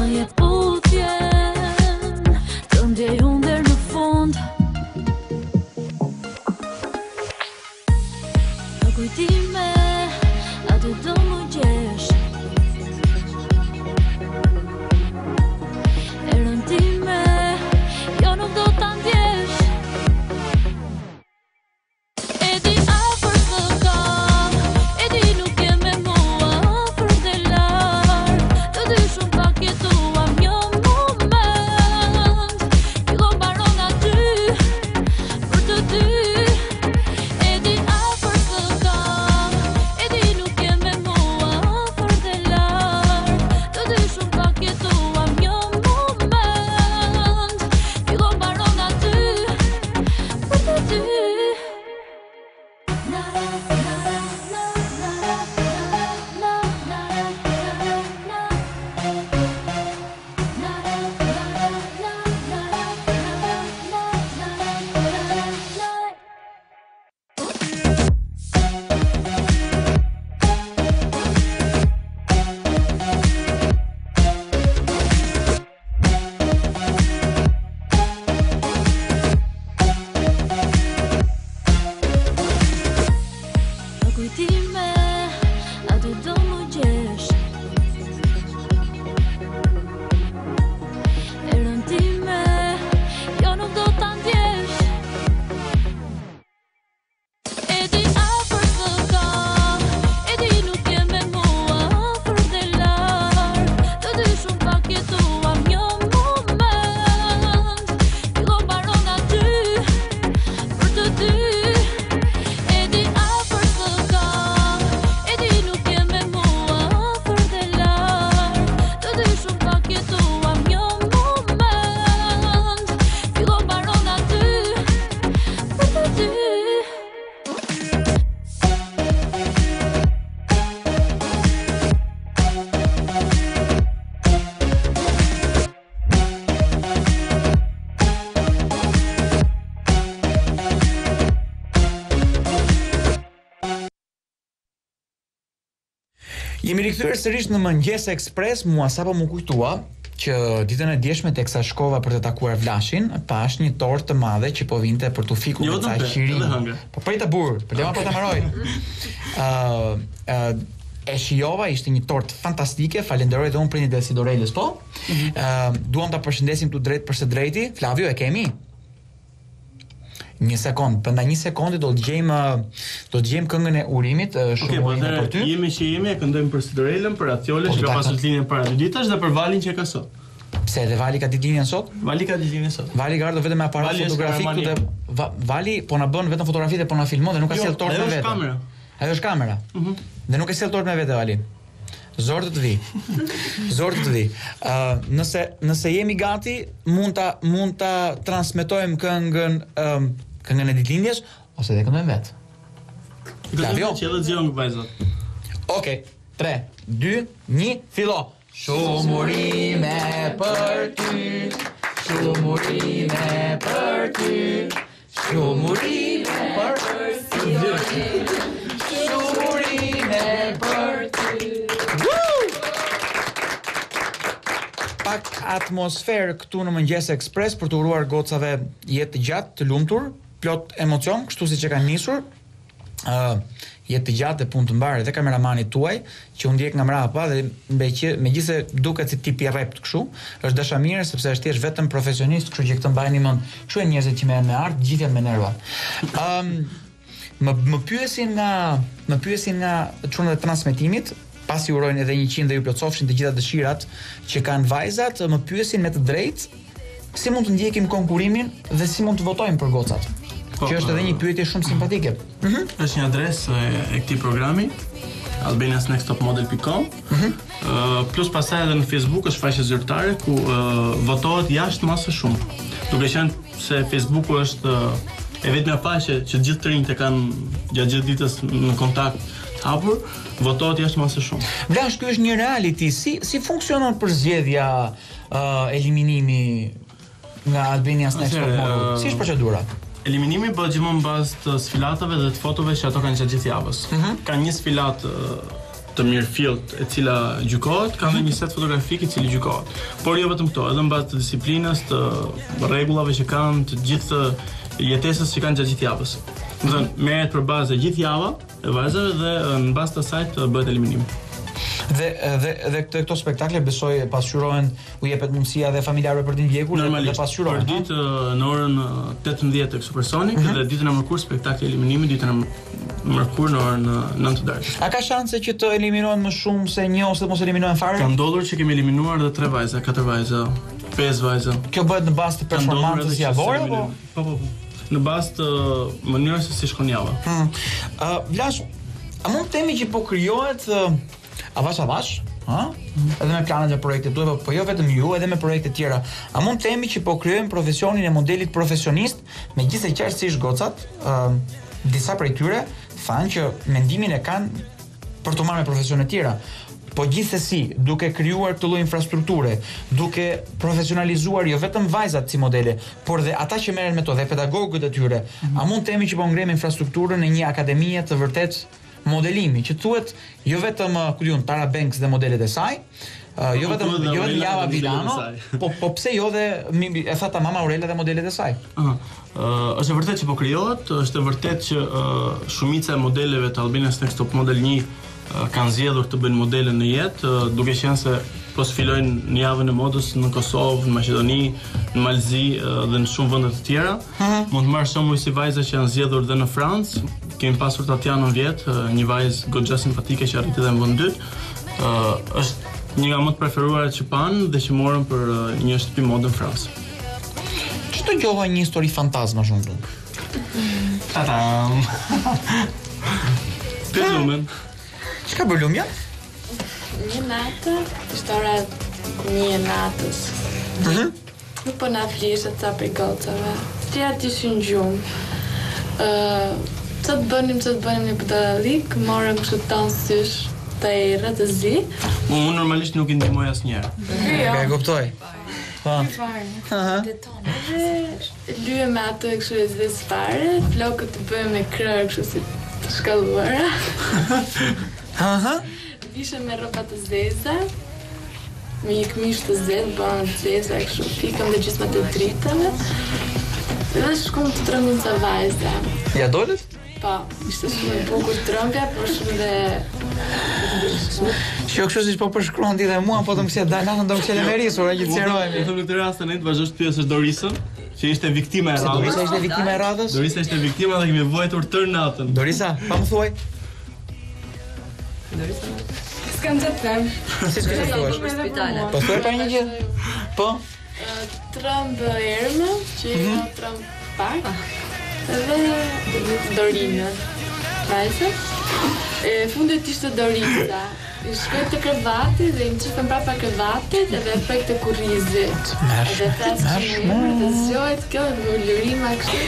më jep utjen, të ndjej unë deri në fund. Në kujtime, aty do më gjesh. Erën time, jo nuk do ta ndjesh. E di afër s'të kam, e di nuk je me mua afër dhe larg. Të dy shumë pak jetuam një moment, fillon mbaron aty për të dy. E di afër s'të kam, e di nuk je me mua afër dhe larg. Të dy shumë pak jetuam një moment, fillon mbaron aty për të dy. Në kujtime, aty do më gjesh. Erën time, jo nuk do ta ndjesh. E di afër s'të kam, e di nuk je me mua afër dhe larg. Të dy shumë pak jetuam një moment, fillon mbaron aty për të dy. E di afër s'të kam, e di nuk je me mua afër dhe larg. Të dy shumë pak jetuam një moment, fillon mbaron aty për të dy. Jemi rikthyer sërish në Mëngjes Ekspres. Mua sapo më kujtua që ditën e djeshme teksa shkova për të takuar Vlashin, pash një tortë të madhe që po vinte për t'u fikur me ca qiri. Po prita burr, po lema po ta marroj. E shijova, ishte një tortë fantastike, falenderoj dhe unë prindit e Sidorelës, po. Duam ta përshëndesim tu drejt për së drejti. Flavio, e kemi? Një sekond, përnda një sekundi do të gjejmë këngën e urimit, shumë urime për ty. Jemi që jemi, e këndojmë për Sidorelën, për Atjole, që ka pasur linjën para 2 ditësh dhe për Valin që ka sot. Pse edhe Vali ka ditëlindjen sot? Vali ka ditëlindjen sot. Vali ka ardhur vetëm me aparat fotografik këtu dhe Vali po na bën vetëm fotografi dhe po na filmon dhe nuk ka sjell tortë me vete. Kamera. Ajo është kamera. Dhe nuk e sjell tortë me vete Vali. Zor të vi. Zor të vi. Nëse jemi gati, mund ta transmetojmë këngën e ditëlindjes ose dhe këndojmë vetë. Flavio, që edhe zgjon vajzat. Okej, 3, 2, 1, fillo. Shumë urime për ty, shumë urime për ty, shumë urime për ty, shumë urime për ty. Pak atmosferë këtu në Mëngjes Ekspres për të uruar gocave jetë të gjatë, të lumtur, plot emocion, kështu siç e kanë nisur. Jetë të gjatë dhe punë të mbarë dhe kameramanit tuaj që u ndjek nga mrapa dhe megjithëse duket si tip i rrept kështu, është dashamire sepse është thjesht vetëm profesionist, kështu që këtë mbajeni mend. Kështu janë njerëzit që merren me art, gjithë janë me nerva. Më pyesin nga çunat e transmetimit, pasi urojnë edhe 100 dhe ju plotësofshin të gjitha dëshirat që kanë vajzat, më pyesin me të drejtë si mund të ndjekim konkurimin dhe si mund të votojmë për gocat. Që është edhe një pyetje shumë simpatike. Është një adresë e këtij programi, albaniasnexttopmodel.com. Plus pastaj edhe në Facebook është faqe zyrtare ku votohet jashtë masë shumë. Duke qenë se Facebooku është e vetmja faqe që gjithë të rinjtë kanë gjatë gjithë ditës në kontakt të hapur, votohet jashtë masë shumë. Vlash, ky është një reality. Si funksionon përzgjedhja, eliminimi nga Albania's Next Top Model? Si është procedura? Eliminimi bëhet gjithmonë bazë të sfilatave dhe të fotove që ato kanë gjatë gjithë javës. Ka një sfilat të mirëfillt e cila gjykohet, ka dhe një set fotografik I cili gjykohet. Por jo vetëm këto, edhe mbaz të disiplinës, të rregullave që kanë, të gjithë jetesës që kanë gjatë gjithë javës. Do të thënë, merret për bazë gjithë java e vajzave dhe në bazë të asaj të bëhet eliminim. Dhe këto spektakle besoj pasqyrohen, u jepet mundësia dhe familjarëve për të ndjekur dhe pasqyrohen. Për ditë në orën 18 tek Supersonic dhe ditën e mërkurë spektakli eliminimi, ditën e mërkurë në orën 9 të darkës. A ka shanse që të eliminohen më shumë se një ose të mos eliminohen fare? Ka ndodhur që kemi eliminuar edhe 3 vajza, 4 vajza, 5 vajza. Kjo bëhet në bazë të performancës javore apo? Po. Në bazë të mënyrës se si shkon java. Vlash, a mund të themi që po krijohet avash, edhe me planet dhe projektet tuaja, po jo vetëm ju, edhe me projekte tjera. A mund të themi që po krijojmë profesionin e modelit profesionist, megjithëse qartësisht gocat, disa prej tyre thanë që mendimin e kanë për të marrë me profesione tjera. Po gjithsesi, duke krijuar këtë lloj infrastrukture, duke profesionalizuar jo vetëm vajzat si modele, por dhe ata që merren me to dhe pedagogët e tyre, a mund të themi që po ngrem infrastrukturën e një akademie të vërtet modelimi, që thuhet jo vetëm Tara Banks dhe modelet e saj, jo vetëm Java Vilano, po pse jo dhe e tha tamam Aurela dhe modelet e saj. Është e vërtetë që po krijohet, është e vërtetë që shumica e modeleve të Albania's Next Top Model 1 kanë zgjedhur të bëjnë modele në jetë, duke qenë se po sfilojnë në javën e modës në Kosovë, në Maqedoni, në Malzi dhe në shumë vende të tjera. Mund të marrë shembull si vajza që janë zgjedhur dhe në Francë. Kemi pasur Tatianën Vjet, një vajzë goxha simpatike që arriti dhe në vend 2. Është një nga më të preferuarat që panë dhe që morën për një shtëpi modë në Francë. Ç'të gjova një histori fantazma shumë shumë. Tadam. Të lumen. Çka bër lumja? Një natë, ishtora një natës. Nuk po na flishet ca për gocave. Tja t'ishin gjumë. Që të bënim një pëtëralik, morëm kështu tonë sysh të erë të zi. Unë normalisht nuk I ndihmoj asnjëherë. E kuptoj. Po. Dhe lyem me ato e kështu e zdes fare, flokët të bëjmë me krër kështu si të shkallëvëra. Vishem me rroba të zeza, me një këmish të zezë, bënë të zeza e kështu, fikëm dhe gjysma të dritave, dhe shkum të trëmbin ca vajza. Ja dolet? Po, ishte shumë e bukur trëmbja, por shumë dhe... Që kështu si po përshkruan ti dhe mua, po të më kështë dalë, do më kështë me risur, e që të qerohemi. Në këtë rast ne të vazhdosh të pyesësh Dorisën, që ishte viktima e radhës. Dorisa ishte viktima e radhës? Dorisa ishte viktima dhe kemi vojtur tërë natën. Dorisa, pa më thuaj. S'kam që të them. Si s'ka të thuash? Po thuaj pa një gjë? Po? Trëmbë erme, që jo trëmbë pak, edhe Dorina. Vajse. Fundet ishte Dorisa. I shkoj të krevati dhe I më qifën prapa krevatit edhe e prej të kurrizit. Edhe thasë që më jemër dhe zjojt kjo dhe më lërima kështë.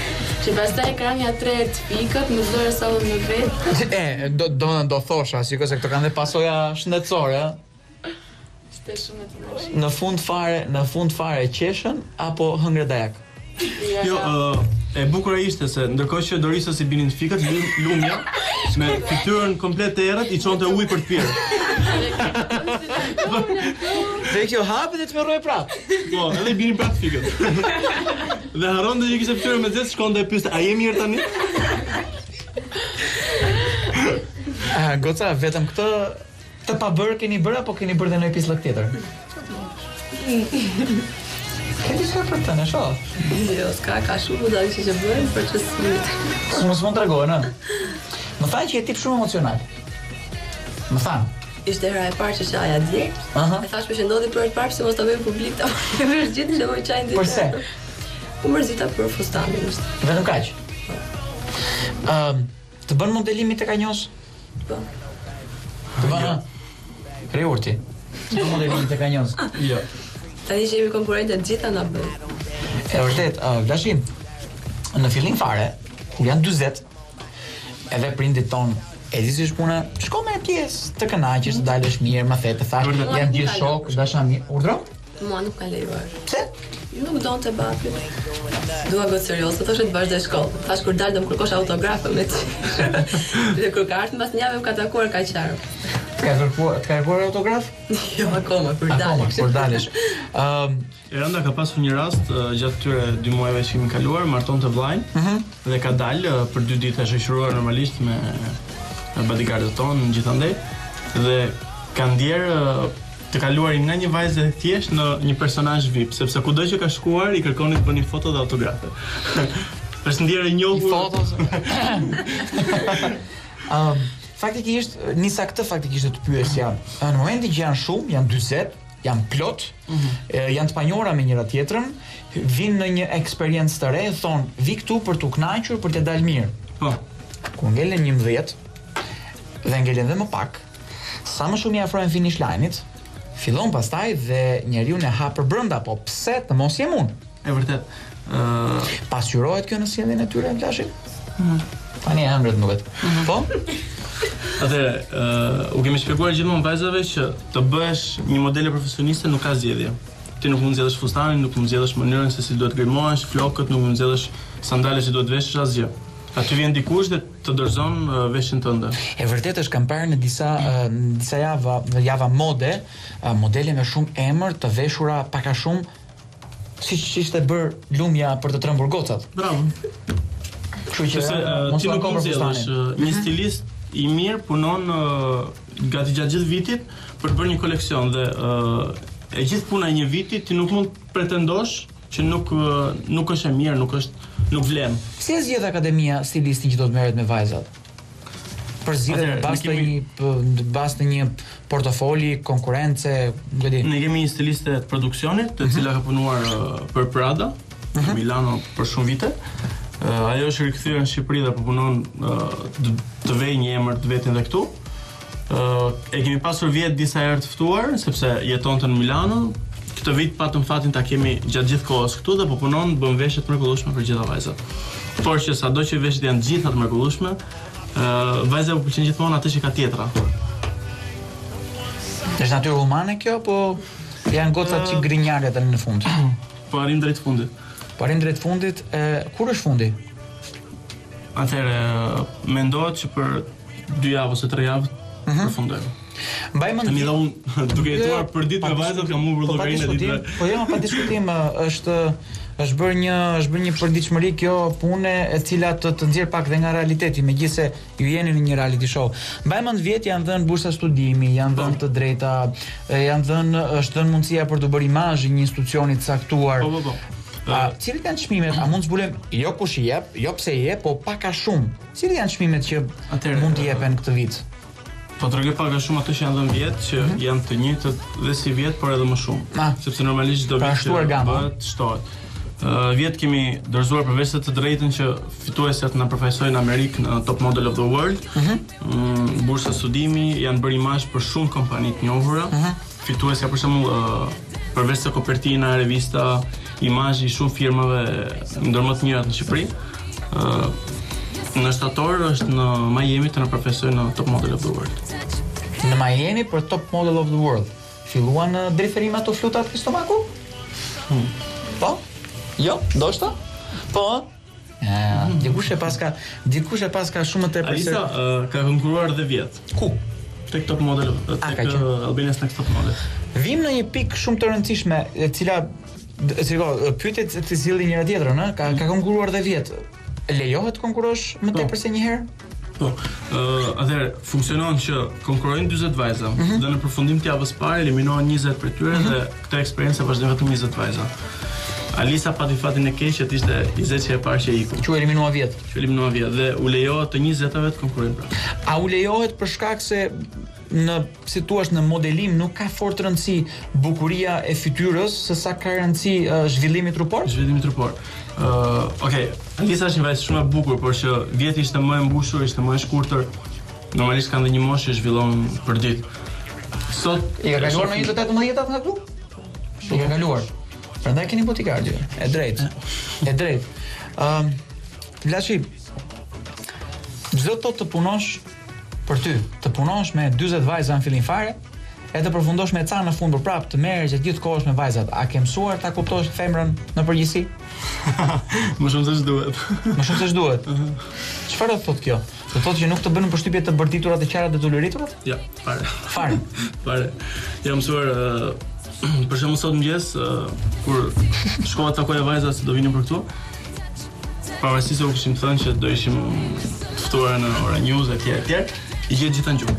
Që pastaj ka një 3 herë të fikët, më zore sallën në vetë. Do thosha, sikoj se këto kanë dhe pasoja shëndetësore, Ishte shumë të mërshë. Në fund fare qeshën apo hëngre dajak? Jo, e bukura ishte se ndërkohë që Dorisa si binin fikët, lumja me fytyrën komplet të errët I çonte ujë për të pirë. Dhe kjo hapet dhe të merroi prapë. Po, edhe I binin prapë fikët. Dhe harronte që kishte fytyrën me zezë, shkonte e pyeste, a je mirë tani? Goca, vetëm këtë të pa bërë keni bërë apo keni bërë dhe në pislëk tjetër? Këti shka për të në shoh? Jo, s'ka, ka shumë da që bëjnë për që s'mit. Mos mund të regohen, në? Më thanë që je tip shumë emocional. Më thanë. Ishte hera e parë që qaja dje. E thash me që ndodhi për e parë se mos të bëjmë publik të më gjithë që moj qajnë ditë. Përse? U mërzita për fustanin është. Vetëm kaq? Të bën modelimi të kanjos? Po. Të bën kreur ti? Të bën modelimi të kanjos? Jo. Tani që jemi konkurrente të gjitha nga bëjmë. E vërtet, Vlashin, në fillim fare, kur janë 40, edhe prindit ton, e di si shpuna, shko me pjesë, të kënaqesh, të dalësh mirë, më the, të thash, janë gjithë shok, dasha mirë. Urdhro? Mua nuk ka lejuar. Pse? Nuk donte babi. Dua gotë serioz, thoshe të vazhdoj shkollë. Thash kur dal do më kërkosh autografe me ti. Dhe kur ka ardhur mbas një javë më ka takuar kaq qarë. Të ka kërkuar autograf? Jo, akoma, kur Akoma, dalësh. kur dalesh. Eranda ka pasur një rast gjatë këtyre 2 muajve që kemi kaluar, marton të vllajën dhe ka dalë për 2 ditë shoqëruar normalisht me bodyguardët tonë gjithandej dhe ka ndjerë të kaluarin nga një vajzë e thjesht në një personazh VIP, sepse kudo që ka shkuar i kërkonin të bënin foto dhe autografe. Është ndjerë e njohur. Fotos. Faktikisht, nisa këtë faktikisht të pyesja. Në momentin që janë shumë, janë 40, janë plot, janë të panjohura me njëra tjetrën, vinë në një eksperiencë të re, thonë, vi këtu për t'u kënaqur, për të dalë mirë. Po. Kur ngelen 11 dhe ngelen dhe më pak, sa më shumë i afrohen finish line-it, fillon pastaj dhe njeriu e ha për brenda, po pse të mos jem unë? E vërtet. Pasqyrohet kjo në sjelljen e tyre Flashi? Tani e ëmbret duket. Po? Atëherë, u kemi shpjeguar gjithmonë vajzave që të bëhesh një modele profesioniste nuk ka zgjedhje. Ti nuk mund zgjedhësh fustanin, nuk mund zgjedhësh mënyrën se si duhet grimohesh, flokët, nuk mund zgjedhësh sandale që duhet veshësh asgjë. Aty vjen dikush dhe të dorëzon veshjen tënde. E vërtetë është kam parë në disa java mode, modele me shumë emër të veshura pak a shumë siç ishte bër lumja për të trembur gocat. Bravo. Kështu që mos ti u nuk anko mund për zgjedhësh fustanin. një stilist i mirë punon gati gjatë gjithë vitit për të bërë një koleksion dhe e gjithë puna e një viti ti nuk mund pretendosh që nuk është e mirë, nuk vlen. Si e zgjedh akademia stilistin që do të merret me vajzat? Për zgjedhjen në bazë të një portofoli, konkurrence, nuk e di. Ne kemi një stiliste të produksionit, e cila ka punuar për Prada në Milano për shumë vite. Ajo është rikthyer në Shqipëri dhe po punon të vejë një emër të vetin dhe këtu. E kemi pasur vjet disa herë të ftuar sepse jetonte në Milano. Këtë vit patëm fatin ta kemi gjatë gjithë kohës këtu dhe po punon bën veshje të mrekullueshme për gjitha vajzat. Por që sado që veshjet janë gjitha të mrekullueshme, vajza po pëlqen gjithmonë atë që ka tjetra. Është natyrë humane kjo, po janë gocat që grinjarë tani në fund. Po arrim drejt fundit. Kur është fundi? Atëherë mendohet që për 2 javë ose 3 javë përfundojmë. Mbaj mend Tani dhe unë duke jetuar për ditë me vajzat kam humbur llogarinë e ditëve. Po jo, pa diskutim, është bërë një përditshmëri kjo pune e cila të nxjerr pak dhe nga realiteti, megjithëse ju jeni në një reality show. Mbaj mend vjet janë dhënë bursa studimi, janë dhënë të drejta, është dhënë mundësia për të bërë imazh një institucioni të caktuar. Po. Cilit janë çmimet? A mund të zbulojmë jo kush i jep, jo pse i jep, po pak a shumë. Cilit janë çmimet që mund të jepen këtë vit? Po tregoj pak a shumë ato që janë dhënë vjet, që janë të njëjtët dhe si vjet, por edhe më shumë. Sepse normalisht çdo vit bëhet shtohet. Vjet kemi dorëzuar përveç të drejtën që fituesit na përfaqësojnë në Amerikë në Top Model of the World. Bursa studimi, janë bërë imazh për shumë kompani të njohura. Fituesja për shembull përveç se kopertina, revista, imazhi i shumë firmave ndër më të mirat në Shqipëri. Në shtator është në Miami të na përfaqësojnë në Top Model of the World. Në Miami për Top Model of the World. Filluan driferim ato flutat në stomaku? Po? Jo, ndoshta? Po? Dikush e paska shumë të tepër. Alisa ka konkuruar dhe vjet. Ku? Tek Top Model, tek Albania's Next Top Model. Vim në një pikë shumë të rëndësishme, e cila pyetjet të zgjidhin njëra tjetrën, ka konkuruar dhe vjet. Lejohet të konkurosh më tepër se një herë? Po. Atëherë funksionon që konkurrojnë 40 vajza dhe në përfundim të javës parë eliminohen 20 prej tyre dhe këtë eksperiencë vazhdon vetëm 20 vajza. Alisa pati fatin e keq që ishte 20 që e parë që iku. Që eliminua vjet. Dhe u lejohet të 20-ave të konkurrojnë pra. A u lejohet për shkak se si thua në modelim nuk ka fort rëndësi bukuria e fytyrës se sa ka rëndësi zhvillimi trupor? Zhvillimi trupor. Okej, Alisa është një vajzë shumë e bukur, por që vjeti ishte më e mbushur, ishte më e shkurtër. Normalisht kanë dhe një moshë që zhvillon për ditë. Sot i ka kaluar në 18 nga këtu? I ka kaluar. Prandaj keni botikardë. E drejt. Laçi, çdo të punosh për ty, të punosh me 40 vajza në fillim fare, e të përfundosh me ca në fund për prap të merresh e gjithë kohësh me vajzat. A ke mësuar ta kuptosh femrën në përgjithësi? Më shumë se ç'duhet. Më shumë se ç'duhet. Çfarë do thotë kjo? Do thotë që nuk të bënë përshtypje të bërtiturat e qara dhe të lëriturat? Ja, fare. Fare. Fare. Jam mësuar për shembull sot mëngjes kur shkova të takoja vajzat se do vinin për këtu. Pavarësisht se u kishim thënë që do ishim ftuar në Ora News etj. I gjitha në gjumë.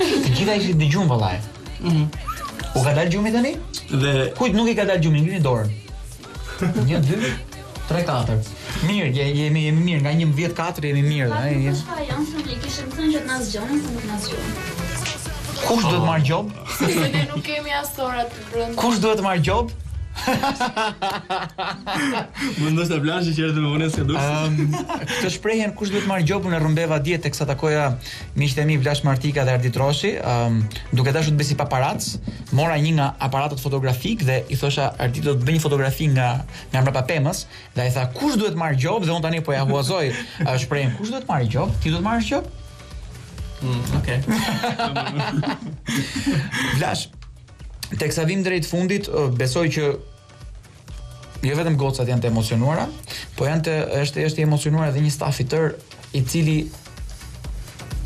Të gjitha ishit dëgjuar vallaj. U ka dalë gjumi tani? Dhe Kujt nuk i ka dalë gjumi, ngrini dorën. 1, 2, 3, 4. Mirë, jemi mirë, nga 11-4 jemi mirë, jemi. Janë thënë, kishim thënë që të na zgjonin, se nuk na zgjonin. Kush duhet marr gjob? Se ne nuk kemi as ora të brenda. Kush duhet marr gjob? më ndoshta Blanshi që erdhi me vonë se dush. Këtë shprehjen kush duhet marr gjobun e rrëmbeva dje teksa takoja miqtë e mi Blash Martika dhe Ardi Troshi, duke dashur të bësi paparac, mora një nga aparatet fotografik dhe i thosha Ardi do të bëj një fotografi nga mbrapa pemës dhe ai tha kush duhet marr gjob dhe unë tani po ja huazoj shprehjen kush duhet marr gjob? Ti duhet marrësh gjob? Okej. Blash, teksa vim drejt fundit, besoj që jo vetëm gocat janë të emocionuara, po është i emocionuar edhe një staf i tër i cili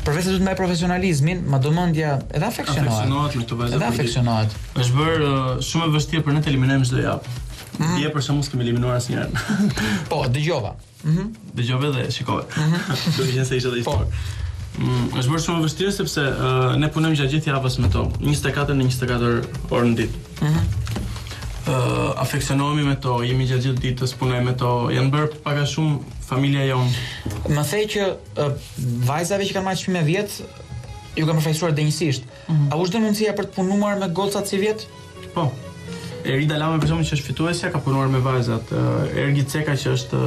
përveç se duhet mbaj profesionalizmin, madhomendja edhe afeksionohet. Afeksionohet me këto vajza. Edhe afeksionohet. Është bërë shumë e vështirë për ne të eliminojmë çdo javë. Dje për shembull s'kemi eliminuar asnjëherë. Po, dëgjova. Dëgjove dhe shikove. Do të qenë se ishte edhe histori. Është bërë shumë e vështirë sepse ne punojmë gjatë gjithë javës me to, 24 në 24 orë në ditë. Afeksionohemi me to, jemi gjatë gjithë ditës, punojmë me to, janë bërë pak a shumë familja jonë. Më thej që vajzave që kanë marrë çmime vjet ju kanë përfaqësuar denjësisht. A u është mundësia për të punuar me gocat si vjet? Po. Erida Lama për shembull që është fituesja ka punuar me vajzat. Ergi Ceka që është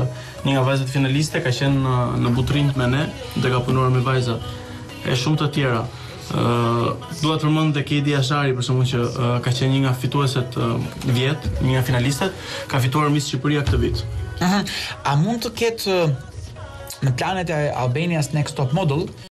një nga vajzat finaliste ka qenë në butrinjt me ne dhe ka punuar me vajzat. E shumë të tjera. Dua të përmend tek Edi Ashari për shembull që ka qenë një nga fitueset vjet, një nga finalistët, ka fituar Miss Shqipëria këtë vit. A mund të ketë në planet e Albania's Next Top Model